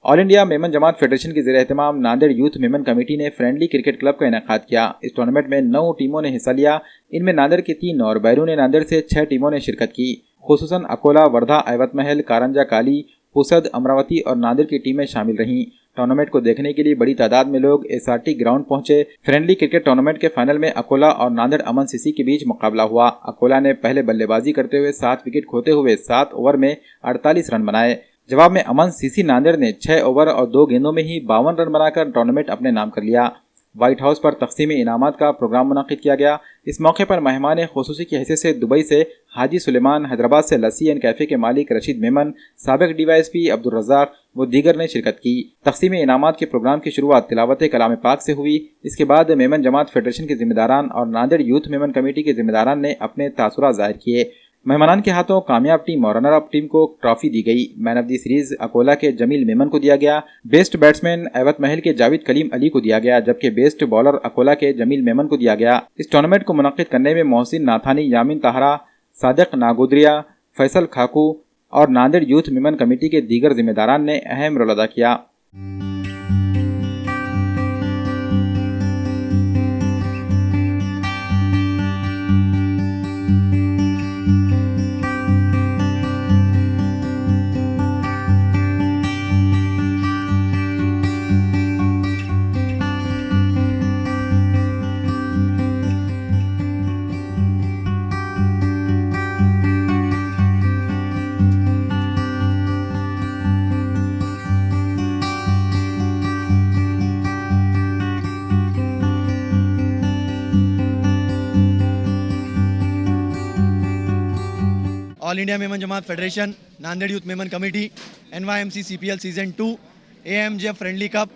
All India Memon Jamat federation के ज़ेर एहतमाम Nanded youth Memon committee ने फ्रेंडली क्रिकेट क्लब का इनेकाद किया। इस टूर्नामेंट में 9 टीमों ने हिस्सा लिया। इनमें नांदेड़ की 3 और बैरून नांदेड़ से 6 टीमों ने शिरकत की। खुसूसन अकोला, वर्धा, ऐवत महल, कारंजा, काली, पुसद, अमरावती और नांदेड़ की टीमें शामिल रहीं। टूर्नामेंट को देखने के लिए बड़ी तादाद में लोग एसआरटी ग्राउंड पहुंचे। फ्रेंडली क्रिकेट टूर्नामेंट के फाइनल में अकोला और नांदेड़ अमन सीसी के बीच मुकाबला हुआ। अकोला ने पहले बल्लेबाजी करते हुए 7 विकेट खोते हुए 7 ओवर में 48 रन बनाए। जवाब में अमन सीसी नांदेड़ ने 6 ओवर और 2 गेंदों में ही 52 रन बनाकर टूर्नामेंट अपने नाम कर लिया। व्हाइट हाउस पर तकसीम इनामात का प्रोग्राम मुनक्किद किया गया। इस मौके पर मेहमान खुसूसी की हैसियत से दुबई से हाजी सुलेमान, हैदराबाद से लस्सी एंड कैफे के मालिक रशीद मेमन, साबिक डीवाईएसपी अब्दुल रज़ाक व दीगर ने शिरकत की। तकसीम इनामात के प्रोग्राम की शुरुआत तिलावत कलाम पाक से हुई। इसके बाद मेमन जमात फेडरेशन के जिम्मेदारान और नांदेड़ यूथ मेमन कमेटी के जिम्मेदारान ने अपने तासुरात जाहिर किए। मेहमानान के हाथों कामयाब टीम और रनर अप टीम को ट्रॉफी दी गई। Man of the series Akola के जमील मेमन को दिया गया। बेस्ट बैट्समैन ऐवत महल के जावेद कलीम अली को दिया गया, जबकि बेस्ट बॉलर अकोला के जमील मेमन को दिया गया। इस टूर्नामेंट को मुनक्किद करने में मोहसिन नाथानी, यामिन ताहरा, सादिक नागोदरिया, फैसल खाकू और नांदेड़ यूथ मेमन कमेटी के दीगर जिम्मेदारान ने अहम रोल अदा किया। All India Memon Jamat federation, Nanded youth Memon committee, NYMC CPL season 2, AMJF friendly cup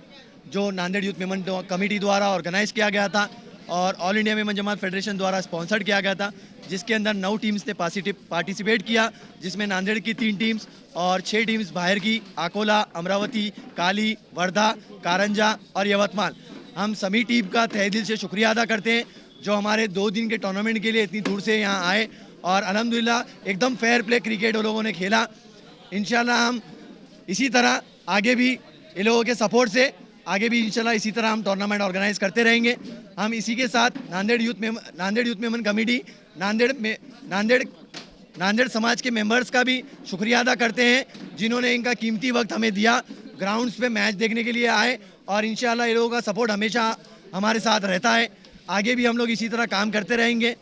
जो नांदेड़ यूथ मेमन कमेटी द्वारा ऑर्गेनाइज किया गया था और all India Memon Jamat federation द्वारा स्पॉन्सर्ड किया गया था, जिसके अंदर 9 टीम्स ने पार्टिसिपेट किया, जिसमें नांदेड़ की 3 टीम्स और 6 टीम्स बाहर की अकोला, अमरावती, काली, वर्धा, कारंजा और यवतमाल। हम सभी टीम का तहे दिल से शुक्रिया अदा करते हैं जो हमारे 2 दिन के टूर्नामेंट के लिए इतनी दूर से यहाँ आए और अल्हम्दुलिल्लाह एकदम फेयर प्ले क्रिकेट वो लोगों ने खेला। इंशाल्लाह हम इसी तरह आगे भी इन लोगों के सपोर्ट से आगे भी इंशाल्लाह इसी तरह हम टूर्नामेंट ऑर्गेनाइज करते रहेंगे। हम इसी के साथ नांदेड़ यूथ मेमन कमेटी, नांदेड़ समाज के मेंबर्स का भी शुक्रिया अदा करते हैं जिन्होंने इनका कीमती वक्त हमें दिया, ग्राउंड्स पे मैच देखने के लिए आए और इंशाल्लाह इन लोगों का सपोर्ट हमेशा हमारे साथ रहता है। आगे भी हम लोग इसी तरह काम करते रहेंगे।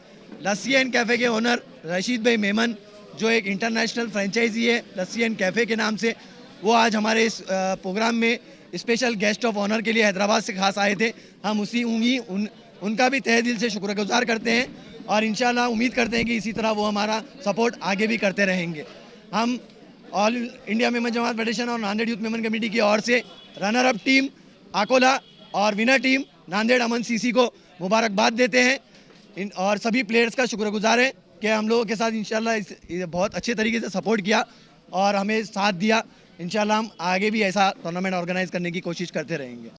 लस्सी एंड कैफ़े के ओनर रशीद भाई मेमन, जो एक इंटरनेशनल फ्रेंचाइजी है लस्सी एंड कैफ़े के नाम से, वो आज हमारे इस प्रोग्राम में स्पेशल गेस्ट ऑफ ऑनर के लिए हैदराबाद से खास आए थे। हम उनका भी तहे दिल से शुक्रगुजार करते हैं और इंशाल्लाह उम्मीद करते हैं कि इसी तरह वो हमारा सपोर्ट आगे भी करते रहेंगे। हम all India Memon Jamat federation और नांदेड़ यूथ मेमन कमेटी की ओर से रनर अप टीम अकोला और विनर टीम नांदेड़ अमन सीसी को मुबारकबाद देते हैं और सभी प्लेयर्स का शुक्रगुजार है कि हम लोगों के साथ इंशाल्लाह बहुत अच्छे तरीके से सपोर्ट किया और हमें साथ दिया। इंशाल्लाह हम आगे भी ऐसा टूर्नामेंट ऑर्गेनाइज करने की कोशिश करते रहेंगे।